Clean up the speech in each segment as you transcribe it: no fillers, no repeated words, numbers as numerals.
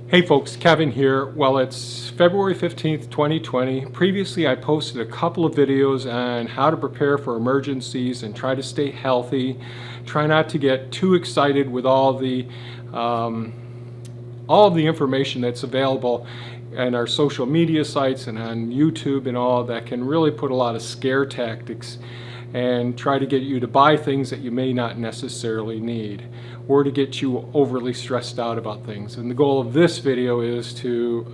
Hey folks, Kevin here. Well, it's February 15th, 2020. Previously, I posted a couple of videos on how to prepare for emergencies and try to stay healthy. Try not to get too excited with all of the information that's available in our social media sites and on YouTube and all that can really put a lot of scare tactics and try to get you to buy things that you may not necessarily need, or to get you overly stressed out about things. And the goal of this video is to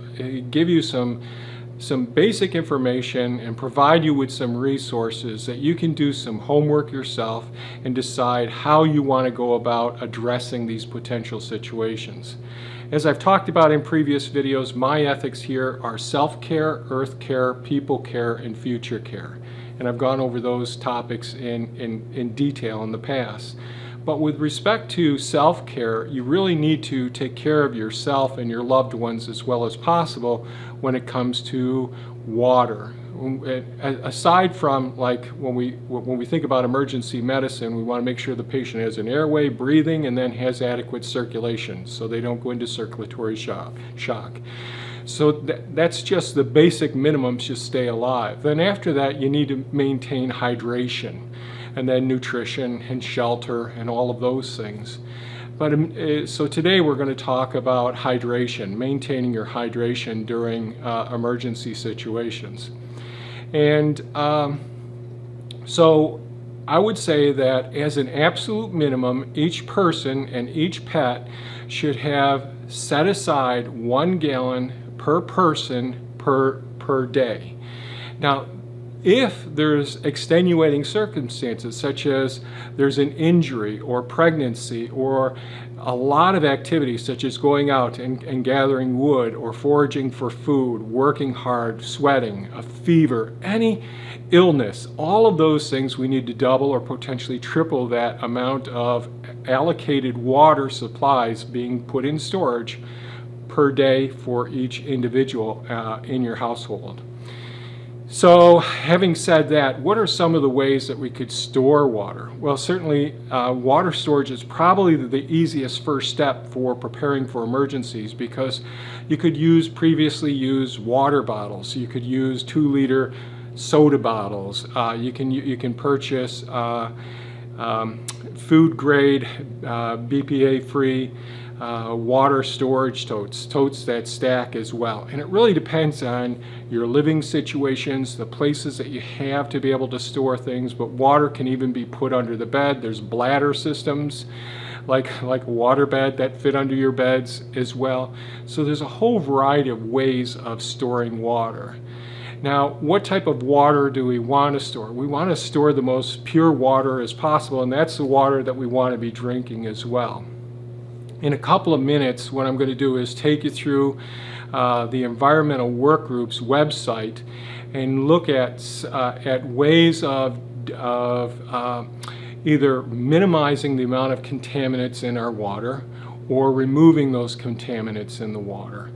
give you some basic information and provide you with some resources that you can do some homework yourself and decide how you want to go about addressing these potential situations. As I've talked about in previous videos, my ethics here are self-care, earth care, people care, and future care. And I've gone over those topics in detail in the past. But with respect to self-care, you really need to take care of yourself and your loved ones as well as possible when it comes to water. Aside from, like, when we think about emergency medicine, we want to make sure the patient has an airway, breathing, and then has adequate circulation so they don't go into circulatory shock. So that's just the basic minimums to stay alive. Then after that, you need to maintain hydration, and then nutrition and shelter and all of those things. But so today we're going to talk about hydration, maintaining your hydration during emergency situations. And so I would say that as an absolute minimum, each person and each pet should have set aside 1 gallon per person per day. Now, if there's extenuating circumstances, such as there's an injury or pregnancy or a lot of activities such as going out and gathering wood or foraging for food, working hard, sweating, a fever, any illness, all of those things, we need to double or potentially triple that amount of allocated water supplies being put in storage per day for each individual in your household. So, having said that, what are some of the ways that we could store water? Well, certainly water storage is probably the easiest first step for preparing for emergencies, because you could use previously used water bottles. You could use 2-liter soda bottles. You can purchase food grade, BPA free water storage totes that stack as well. And it really depends on your living situations, the places that you have to be able to store things, but water can even be put under the bed. There's bladder systems like a water bed that fit under your beds as well. So there's a whole variety of ways of storing water. Now, what type of water do we want to store? We want to store the most pure water as possible, and that's the water that we want to be drinking as well. In a couple of minutes, what I'm going to do is take you through the Environmental Work Group's website and look at ways of either minimizing the amount of contaminants in our water or removing those contaminants in the water.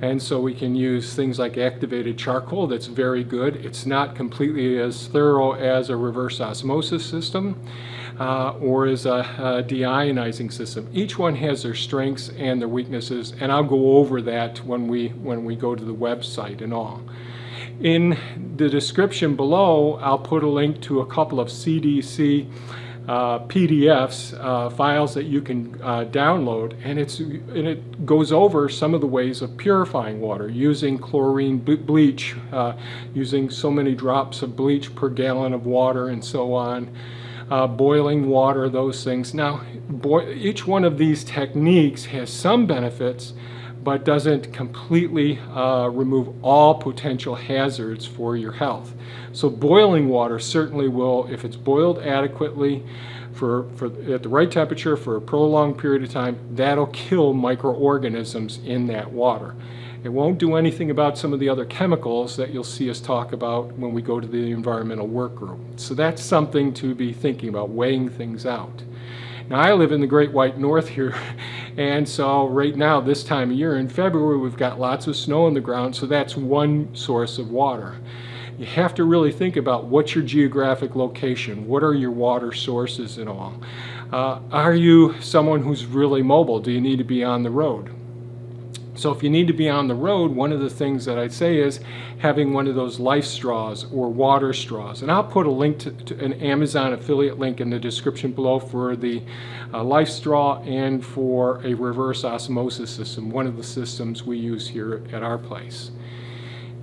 And so we can use things like activated charcoal. That's very good. It's not completely as thorough as a reverse osmosis system or as a deionizing system. Each one has their strengths and their weaknesses, and I'll go over that when we go to the website and all. In the description below, I'll put a link to a couple of CDC PDFs, files that you can download, and it goes over some of the ways of purifying water, using chlorine bleach, using so many drops of bleach per gallon of water, and so on, boiling water, those things. Now, each one of these techniques has some benefits, but doesn't completely remove all potential hazards for your health. So boiling water certainly will, if it's boiled adequately at the right temperature for a prolonged period of time, that'll kill microorganisms in that water. It won't do anything about some of the other chemicals that you'll see us talk about when we go to the Environmental Work Group. So that's something to be thinking about, weighing things out. Now, I live in the Great White North here, and so right now, this time of year, in February, we've got lots of snow on the ground, so that's one source of water. You have to really think about what's your geographic location, what are your water sources and all. Are you someone who's really mobile? Do you need to be on the road? So if you need to be on the road, one of the things that I'd say is having one of those life straws or water straws. And I'll put a link to an Amazon affiliate link in the description below for the life straw and for a reverse osmosis system, one of the systems we use here at our place.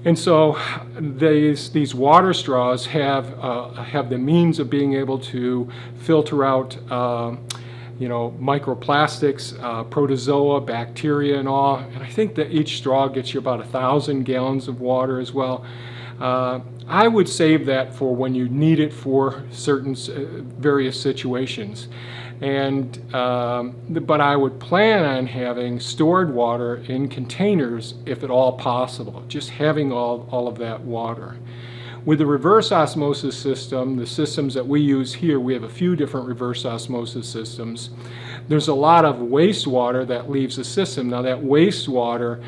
And so these water straws have the means of being able to filter out microplastics, protozoa, bacteria and all. And I think that each straw gets you about 1,000 gallons of water as well. I would save that for when you need it for certain various situations. And but I would plan on having stored water in containers if at all possible, just having all of that water. With the reverse osmosis system, the systems that we use here, we have a few different reverse osmosis systems. There's a lot of wastewater that leaves the system. Now that wastewater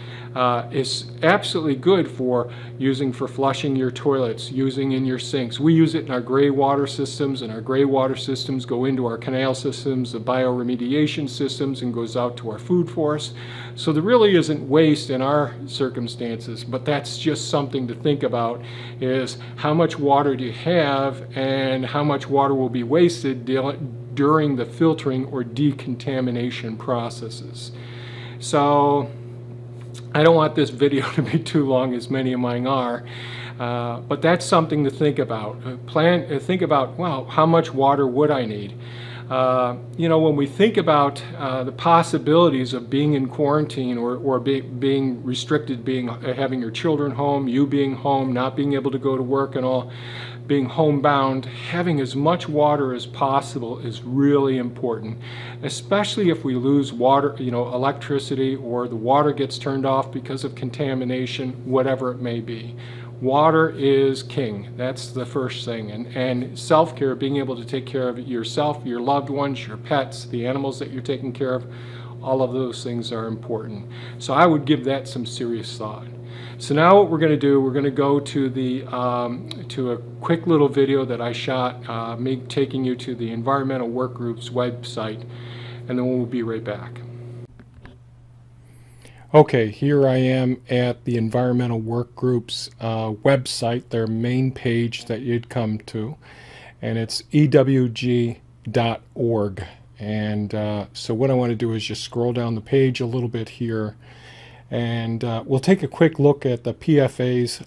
is absolutely good for using for flushing your toilets, using in your sinks. We use it in our gray water systems, and our gray water systems go into our canal systems, the bioremediation systems, and goes out to our food forest. So there really isn't waste in our circumstances, but that's just something to think about, is how much water do you have and how much water will be wasted during the filtering or decontamination processes. So I don't want this video to be too long, as many of mine are, but that's something to think about. Think about, well, how much water would I need? When we think about the possibilities of being in quarantine or being restricted, having your children home, you being home, not being able to go to work and all, being homebound, having as much water as possible is really important, especially if we lose water, electricity, or the water gets turned off because of contamination, whatever it may be. Water is king. That's the first thing. And self-care, being able to take care of yourself, your loved ones, your pets, the animals that you're taking care of, all of those things are important. So I would give that some serious thought. So now what we're going to do, we're going to go to to a quick little video that I shot, me taking you to the Environmental Work Group's website, and then we'll be right back. Okay, here I am at the Environmental Work Group's website, their main page that you'd come to, and it's ewg.org. And so what I want to do is just scroll down the page a little bit here, and we'll take a quick look at the PFAS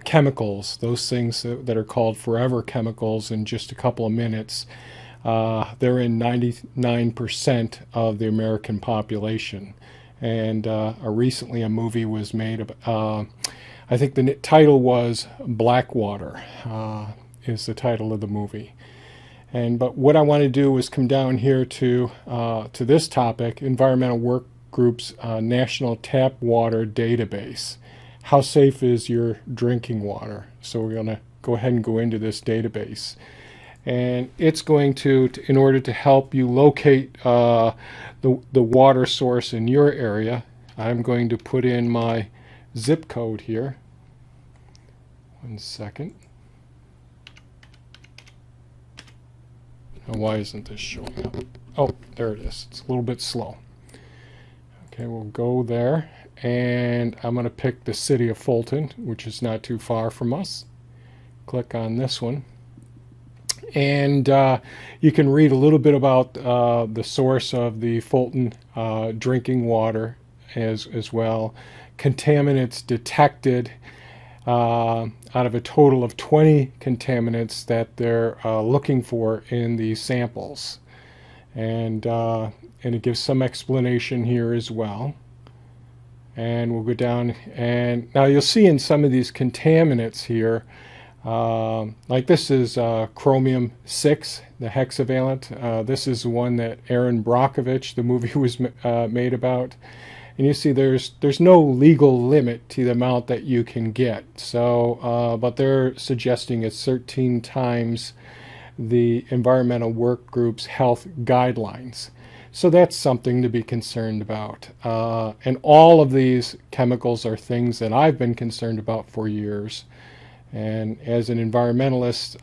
chemicals, those things that are called forever chemicals, in just a couple of minutes. They're in 99% of the American population. And recently a movie was made, I think the title was Blackwater, is the title of the movie. But what I want to do is come down here to this topic, Environmental Work Group's National Tap Water Database. How safe is your drinking water? So we're going to go ahead and go into this database. And it's going to, in order to help you locate the water source in your area, I'm going to put in my zip code here. 1 second. Now, why isn't this showing up? Oh, there it is. It's a little bit slow. Okay, we'll go there, and I'm going to pick the city of Fulton, which is not too far from us. Click on this one. And you can read a little bit about the source of the Fulton drinking water as well. Contaminants detected out of a total of 20 contaminants that they're looking for in these samples. And it gives some explanation here as well. And we'll go down, and now you'll see in some of these contaminants here, like this is chromium-6, the hexavalent. This is the one that Aaron Brockovich, the movie, was made about. And you see there's no legal limit to the amount that you can get. So, but they're suggesting it's 13 times the Environmental Work Group's health guidelines. So that's something to be concerned about. And all of these chemicals are things that I've been concerned about for years. And as an environmentalist,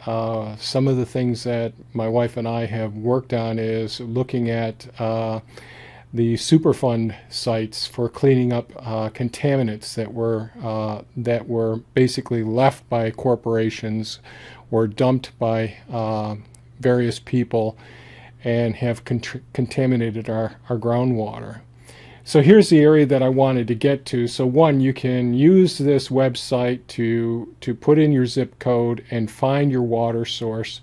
some of the things that my wife and I have worked on is looking at the Superfund sites for cleaning up contaminants that were basically left by corporations or dumped by various people and have contaminated our groundwater. So here's the area that I wanted to get to. So one, you can use this website to put in your zip code and find your water source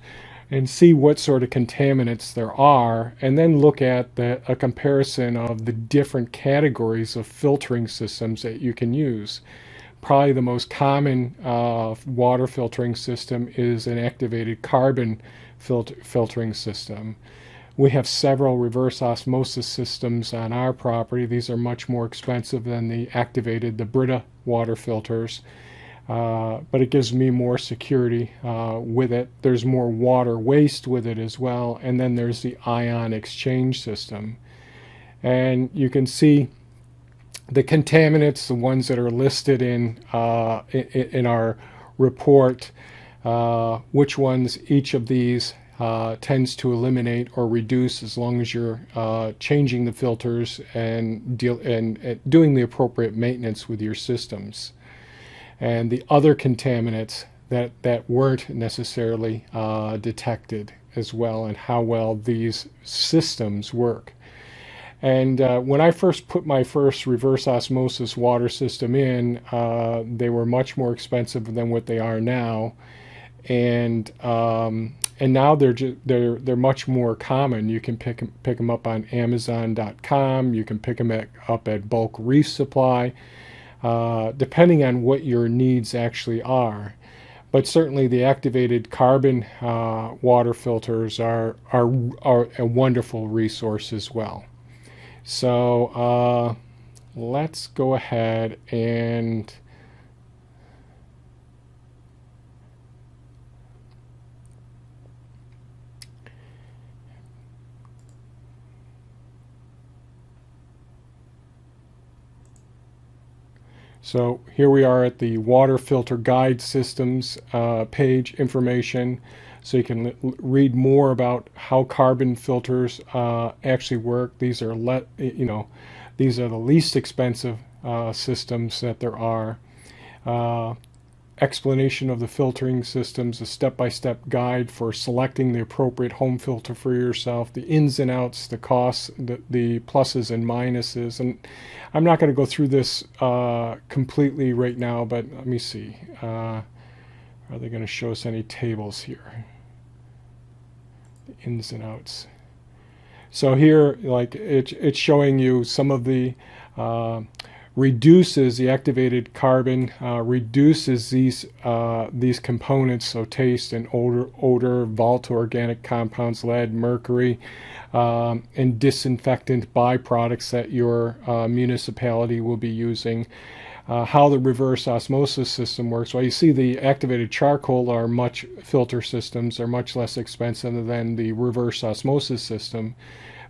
and see what sort of contaminants there are, and then look at a comparison of the different categories of filtering systems that you can use. Probably the most common water filtering system is an activated carbon filtering system. We have several reverse osmosis systems on our property. These are much more expensive than the Brita water filters. But it gives me more security with it. There's more water waste with it as well. And then there's the ion exchange system. And you can see the contaminants, the ones that are listed in our report, which ones each of these tends to eliminate or reduce as long as you're changing the filters and doing the appropriate maintenance with your systems. And the other contaminants that weren't necessarily detected as well, and how well these systems work. And when I first put my first reverse osmosis water system in, they were much more expensive than what they are now, and now they're much more common. You can pick them up on Amazon.com. You can pick them up at Bulk Reef Supply. Depending on what your needs actually are. But certainly the activated carbon water filters are a wonderful resource as well. So let's go ahead and so here we are at the water filter guide systems page information. So you can read more about how carbon filters actually work. These are these are the least expensive systems that there are. Explanation of the filtering systems, a step-by-step guide for selecting the appropriate home filter for yourself, the ins and outs, the costs, the pluses and minuses. And I'm not going to go through this completely right now, but let me see. Are they going to show us any tables here? The ins and outs. So here, like it's showing you some of the reduces the activated carbon, reduces these components, so taste and odor, volatile organic compounds, lead, mercury, and disinfectant byproducts that your municipality will be using. How the reverse osmosis system works. Well, you see the activated charcoal filter systems are much less expensive than the reverse osmosis system.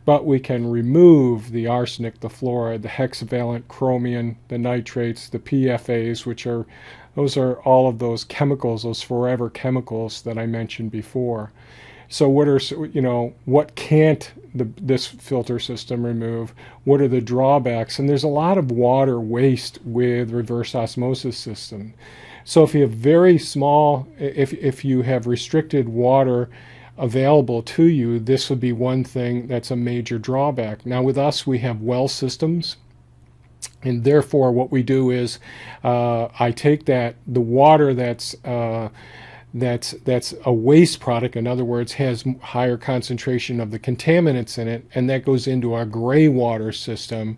But we can remove the arsenic, the fluoride, the hexavalent chromium, the nitrates, the PFAs, those are all of those chemicals, those forever chemicals that I mentioned before. So what can't this filter system remove? What are the drawbacks? And there's a lot of water waste with reverse osmosis system. So if you have very small, if you have restricted water available to you, this would be one thing that's a major drawback. Now with us, we have well systems, and therefore what we do is I take the water that's a waste product, in other words, has higher concentration of the contaminants in it, and that goes into our gray water system.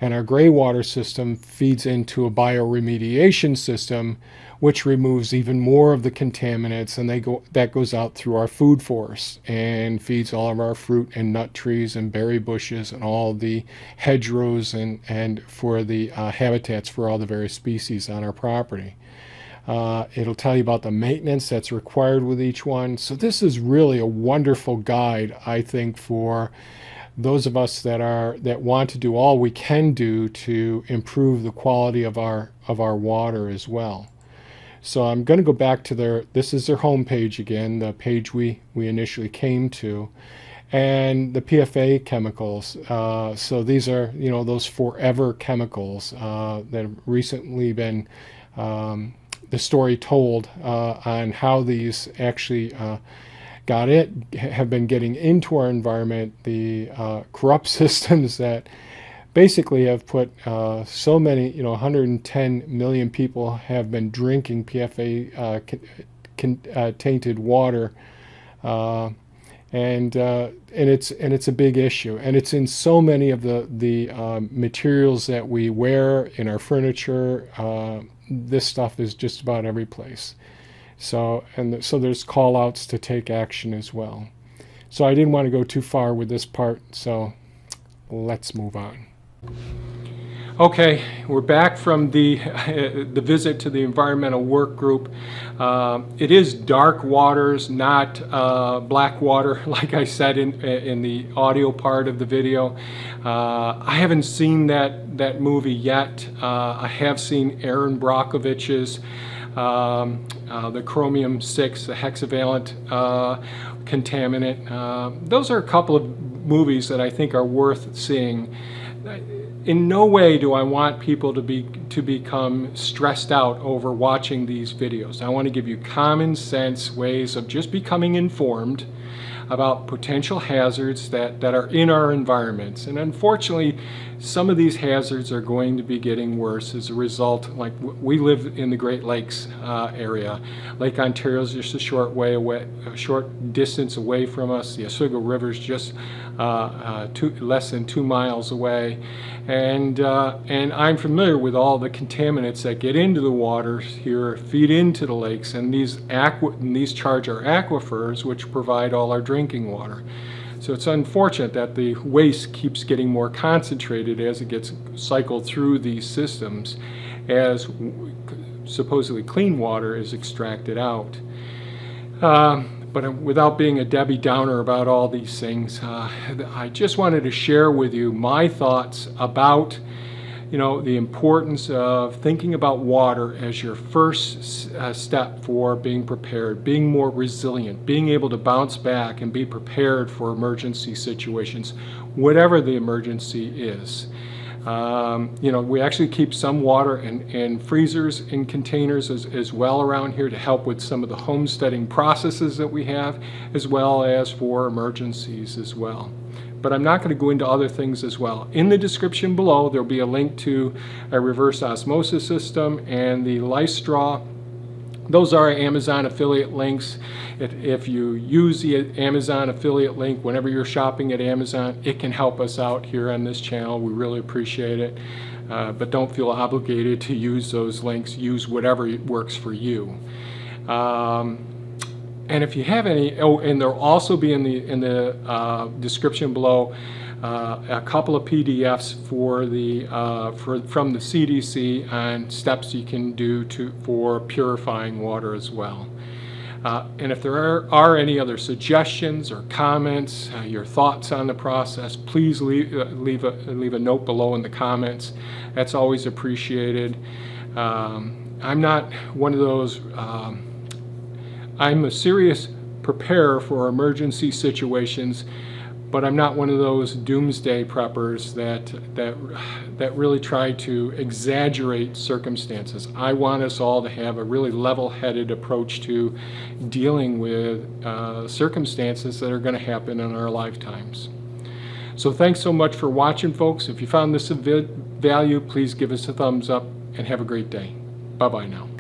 And our gray water system feeds into a bioremediation system, which removes even more of the contaminants, and that goes out through our food forest and feeds all of our fruit and nut trees and berry bushes and all the hedgerows and for the habitats for all the various species on our property. It'll tell you about the maintenance that's required with each one. So this is really a wonderful guide, I think, for those of us that want to do all we can do to improve the quality of our water as well. So I'm going to go back to this is their home page again, the page we initially came to. and the PFA chemicals. So these are, those forever chemicals that have recently been the story told on how these actually have been getting into our environment, the corrupt systems that basically have put so many, 110 million people have been drinking PFA tainted water, and it's a big issue, and it's in so many of the materials that we wear, in our furniture. This stuff is just about every place. So there's call outs to take action as well. So I didn't want to go too far with this part, so let's move on. Okay, we're back from the visit to the environmental work group. It is dark waters, not black water, like I said in the audio part of the video. I haven't seen that movie yet. I have seen Aaron Brockovich's the chromium-6, the hexavalent contaminant. Those are a couple of movies that I think are worth seeing. In no way do I want people to become stressed out over watching these videos. I want to give you common sense ways of just becoming informed about potential hazards that are in our environments. And unfortunately, some of these hazards are going to be getting worse as a result. Like, we live in the Great Lakes area. Lake Ontario is just a short distance away from us. The Oswego River is just less than 2 miles away. And I'm familiar with all the contaminants that get into the waters here, feed into the lakes, and these charge our aquifers, which provide all our drinking water. So it's unfortunate that the waste keeps getting more concentrated as it gets cycled through these systems, as supposedly clean water is extracted out. But without being a Debbie Downer about all these things, I just wanted to share with you my thoughts about, the importance of thinking about water as your first step for being prepared, being more resilient, being able to bounce back and be prepared for emergency situations, whatever the emergency is. We actually keep some water in freezers and containers as well around here to help with some of the homesteading processes that we have, as well as for emergencies as well. But I'm not going to go into other things as well. In the description below, there'll be a link to a reverse osmosis system and the lice straw. Those are Amazon affiliate links. If you use the Amazon affiliate link whenever you're shopping at Amazon, it can help us out here on this channel. We really appreciate it. But don't feel obligated to use those links. Use whatever works for you. And if you have any, and there'll also be in the description below a couple of PDFs from the CDC on steps you can do for purifying water as well. And if there are any other suggestions or comments, your thoughts on the process, please leave a note below in the comments. That's always appreciated. I'm not one of those. I'm a serious preparer for emergency situations, but I'm not one of those doomsday preppers that really try to exaggerate circumstances. I want us all to have a really level-headed approach to dealing with circumstances that are going to happen in our lifetimes. So thanks so much for watching, folks. If you found this of value, please give us a thumbs up and have a great day. Bye-bye now.